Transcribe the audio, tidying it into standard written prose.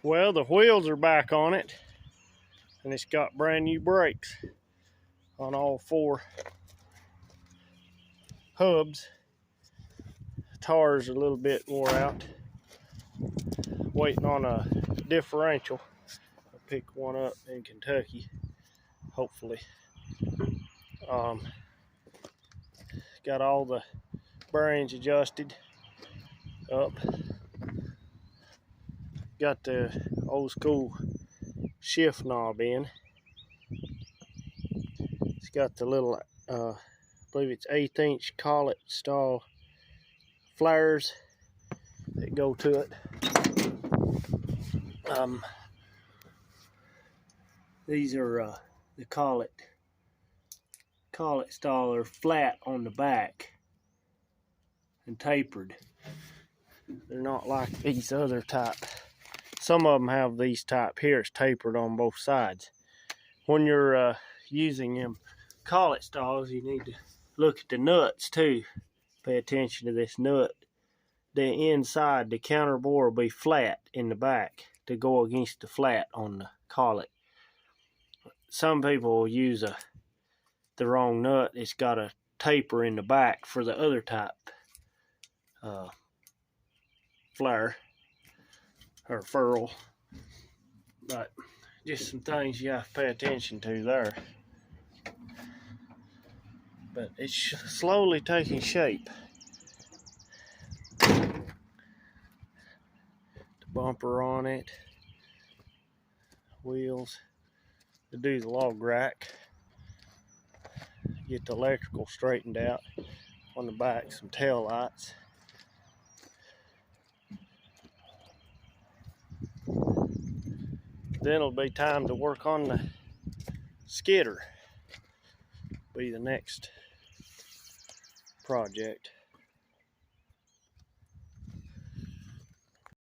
Well, the wheels are back on it, and it's got brand new brakes on all four hubs. The tires are a little bit wore out. Waiting on a differential. I'll pick one up in Kentucky, hopefully. Got all the bearings adjusted up. Got the old school shift knob in. It's got the little, I believe it's 1/8 inch collet style flares that go to it. These are the collet style. They're flat on the back and tapered. They're not like these other type. Some of them have these type here. It's tapered on both sides. When you're using them collet styles, you need to look at the nuts too. Pay attention to this nut. The inside, the counter bore will be flat in the back to go against the flat on the collet. Some people will use the wrong nut. It's got a taper in the back for the other type flare or ferrule. But just some things you have to pay attention to there. But it's slowly taking shape. The bumper on it, wheels, to do the log rack, get the electrical straightened out on the back, some tail lights. Then it'll be time to work on the skidder. Be the next project.